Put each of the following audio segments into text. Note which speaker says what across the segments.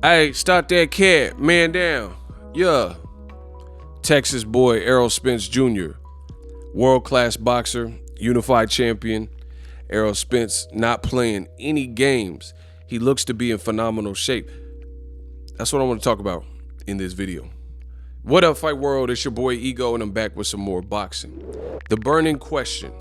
Speaker 1: Hey, stop that cat. Man down. Yeah. Texas boy Errol Spence Jr., world-class boxer, unified champion. Errol Spence not playing any games. He looks to be in phenomenal shape. That's what I want to talk about in this video. What up, Fight World? It's your boy Ego, and I'm back with some more boxing. The burning question: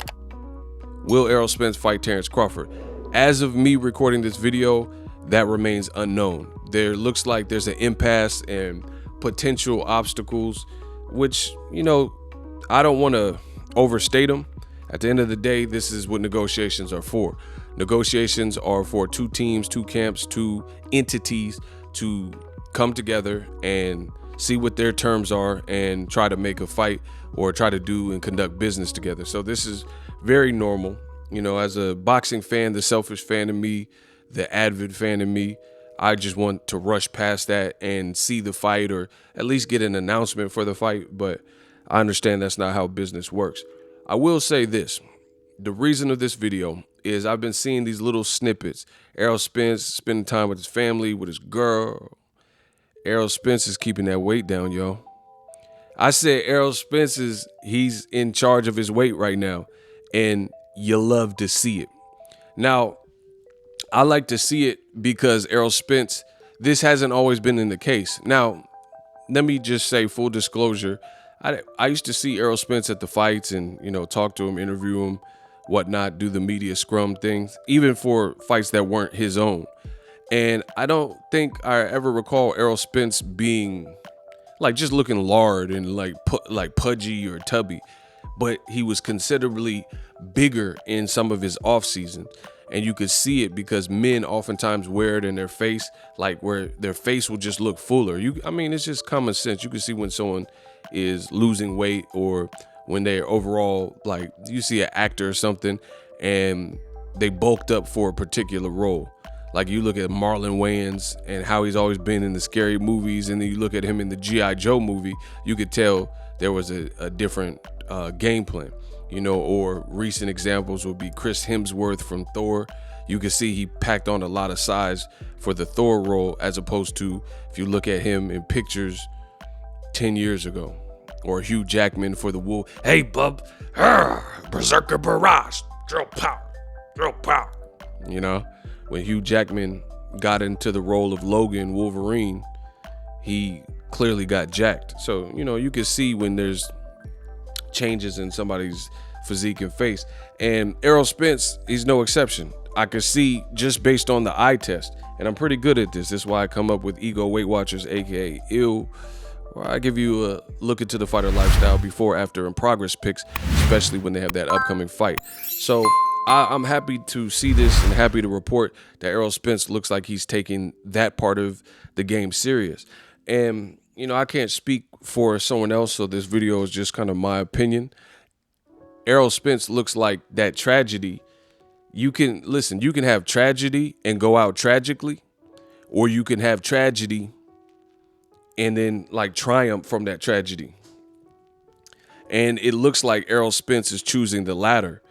Speaker 1: will Errol Spence fight Terence Crawford? As of me recording this video, that remains unknown. There looks like there's an impasse and potential obstacles, which, I don't want to overstate them. At the end of the day, this is what negotiations are for. Negotiations are for two teams, two camps, two entities to come together and see what their terms are and try to make a fight or try to do and conduct business together. So this is very normal. As a boxing fan, the selfish fan in me, the avid fan in me, I just want to rush past that and see the fight, or at least get an announcement for the fight. But I understand that's not how business works. I will say this. The reason of this video is I've been seeing these little snippets. Errol Spence spending time with his family, with his girl. Errol Spence is keeping that weight down, yo. I said Errol Spence he's in charge of his weight right now, and you love to see it. Now, I like to see it because Errol Spence, this hasn't always been in the case. Now, let me just say, full disclosure, I used to see Errol Spence at the fights and, talk to him, interview him, whatnot, do the media scrum things, even for fights that weren't his own. And I don't think I ever recall Errol Spence being just looking lard and like pudgy or tubby, but he was considerably bigger in some of his off season. And you could see it because men oftentimes wear it in their face, like where their face will just look fuller. It's just common sense. You can see when someone is losing weight, or when they're overall, like you see an actor or something and they bulked up for a particular role. Like you look at Marlon Wayans and how he's always been in the scary movies, and then you look at him in the G.I. Joe movie, you could tell there was a different game plan. Or recent examples would be Chris Hemsworth from Thor. You can see he packed on a lot of size for the Thor role, as opposed to if you look at him in pictures 10 years ago. Or Hugh Jackman for the Wolf. Hey, bub, Berserker Barrage, girl power. When Hugh Jackman got into the role of Logan Wolverine, he clearly got jacked. So, you can see when there's changes in somebody's physique and face. And Errol Spence, he's no exception. I could see just based on the eye test, and I'm pretty good at this. This is why I come up with Ego Weight Watchers, aka ILL, where I give you a look into the fighter lifestyle before, after, and progress picks, especially when they have that upcoming fight. So I'm happy to see this and happy to report that Errol Spence looks like he's taking that part of the game serious. And I can't speak for someone else, so this video is just kind of my opinion. Errol Spence looks like that tragedy. You can have tragedy and go out tragically, or you can have tragedy and then triumph from that tragedy. And it looks like Errol Spence is choosing the latter.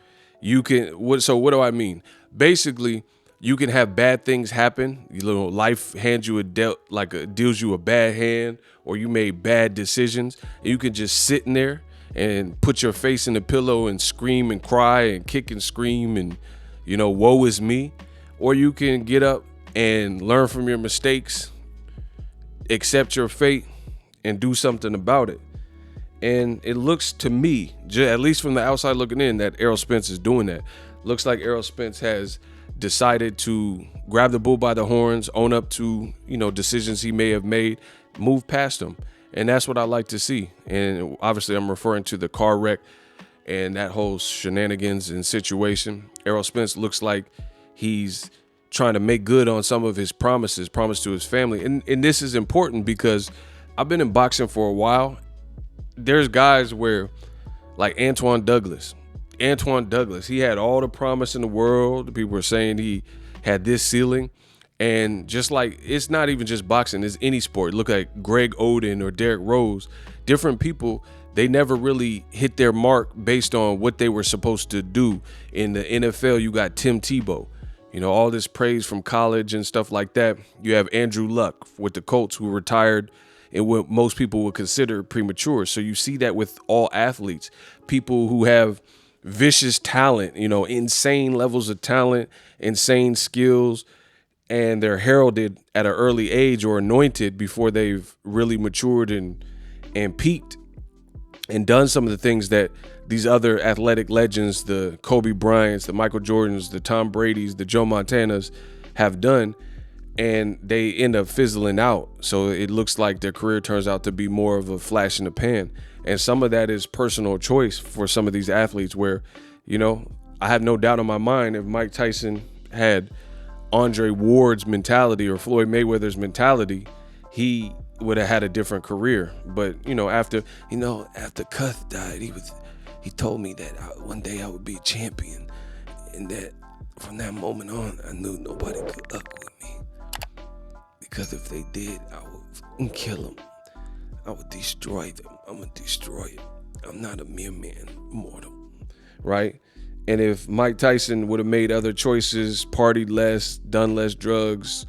Speaker 1: So what do I mean? Basically, you can have bad things happen. Life hands you deals you a bad hand, or you made bad decisions. And you can just sit in there and put your face in the pillow and scream and cry and kick and scream and, woe is me. Or you can get up and learn from your mistakes, accept your fate, and do something about it. And it looks to me, at least from the outside looking in, that Errol Spence is doing that. Looks like Errol Spence has decided to grab the bull by the horns, own up to, decisions he may have made, move past them. And that's what I like to see. And obviously I'm referring to the car wreck and that whole shenanigans and situation. Errol Spence looks like he's trying to make good on some of his promised to his family. And this is important because I've been in boxing for a while. There's guys where, like Antoine Douglas, he had all the promise in the world. People were saying he had this ceiling. And just like, it's not even just boxing, it's any sport. Look at Greg Oden or Derrick Rose. Different people, they never really hit their mark based on what they were supposed to do. In the NFL, you got Tim Tebow. You know, all this praise from college and stuff like that. You have Andrew Luck with the Colts, who retired in what most people would consider premature. So you see that with all athletes, people who have vicious talent, you know, insane levels of talent, insane skills, and they're heralded at an early age or anointed before they've really matured and peaked and done some of the things that these other athletic legends, the Kobe Bryants, the Michael Jordans, the Tom Bradys, the Joe Montanas have done, and they end up fizzling out. So it looks like their career turns out to be more of a flash in the pan. And some of that is personal choice for some of these athletes where, you know, I have no doubt in my mind if Mike Tyson had Andre Ward's mentality or Floyd Mayweather's mentality, he would have had a different career. But, you know, after Cuth died, he told me that one day I would be a champion, and that from that moment on, I knew nobody could fuck with me, because if they did, I would kill them. I would destroy them. I'm gonna destroy it. I'm not a mere man, mortal, right? And if Mike Tyson would have made other choices, partied less, done less drugs,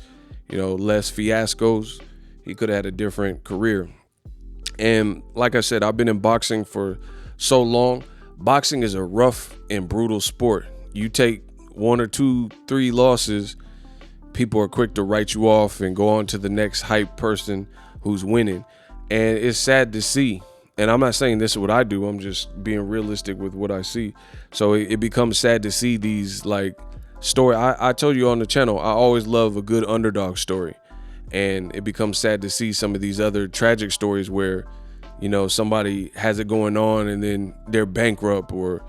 Speaker 1: you know, less fiascos, he could have had a different career. And like I said, I've been in boxing for so long. Boxing is a rough and brutal sport. You take 1 or 2, 3 losses, people are quick to write you off and go on to the next hype person who's winning. And it's sad to see. And I'm not saying this is what I do. I'm just being realistic with what I see. So it becomes sad to see these like story. I told you on the channel, I always love a good underdog story. And it becomes sad to see some of these other tragic stories where, you know, somebody has it going on and then they're bankrupt or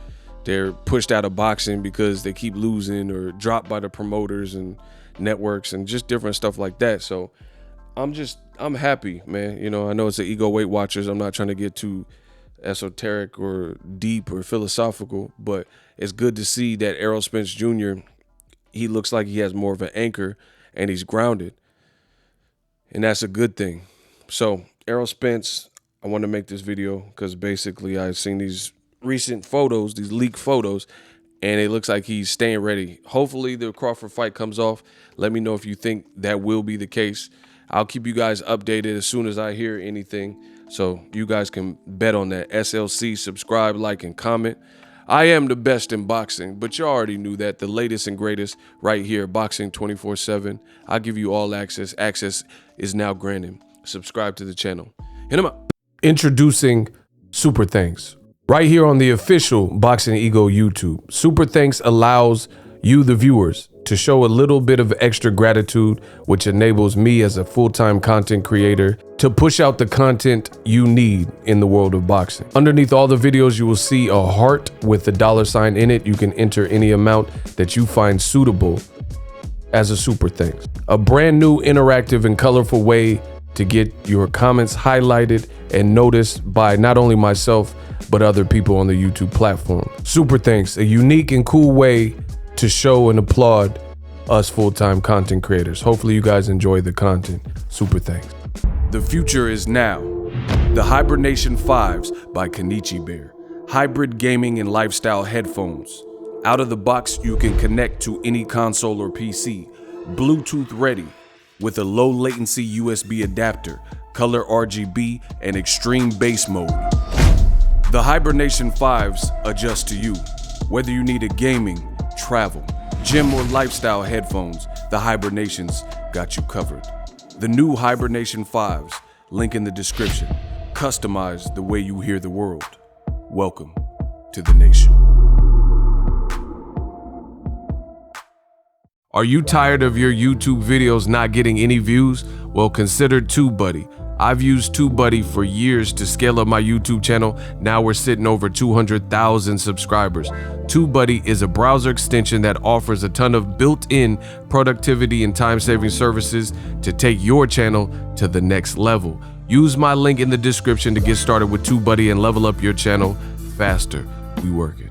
Speaker 1: they're pushed out of boxing because they keep losing or dropped by the promoters and networks and just different stuff like that. So I'm happy, man. You know, I know it's an ego Weight Watchers. I'm not trying to get too esoteric or deep or philosophical, but it's good to see that Errol Spence Jr., he looks like he has more of an anchor and he's grounded. And that's a good thing. So Errol Spence, I want to make this video because basically I've seen these recent photos, these leaked photos, and it looks like he's staying ready. Hopefully the Crawford fight comes off. Let me know if you think that will be the case. I'll keep you guys updated as soon as I hear anything, so you guys can bet on that. SLC, subscribe, like, and comment. I am the best in boxing, but you already knew that. The latest and greatest right here, Boxing 24/7. I'll give you all access. Access is now granted. Subscribe to the channel. Hit him up. Introducing Super Thanks. Right here on the official Boxing Ego YouTube. Super Thanks allows you, the viewers, to show a little bit of extra gratitude, which enables me as a full-time content creator to push out the content you need in the world of boxing. Underneath all the videos, you will see a heart with the $sign in it. You can enter any amount that you find suitable as a super thanks. A brand new, interactive, and colorful way to get your comments highlighted and noticed by not only myself, but other people on the YouTube platform. Super thanks, a unique and cool way to show and applaud us full-time content creators. Hopefully you guys enjoy the content. Super thanks. The future is now. The Hibernation 5s by Kenichi Bear. Hybrid gaming and lifestyle headphones. Out of the box, you can connect to any console or PC. Bluetooth ready with a low latency USB adapter, color RGB, and extreme bass mode. The Hibernation 5s adjust to you. Whether you need a gaming, travel, gym, or lifestyle headphones, the Hibernations got you covered. The new Hibernation 5s, link in the description. Customize the way you hear the world. Welcome to the nation. Are you tired of your YouTube videos not getting any views? Well, consider TubeBuddy. I've used TubeBuddy for years to scale up my YouTube channel. Now we're sitting over 200,000 subscribers. TubeBuddy is a browser extension that offers a ton of built-in productivity and time-saving services to take your channel to the next level. Use my link in the description to get started with TubeBuddy and level up your channel faster. We working.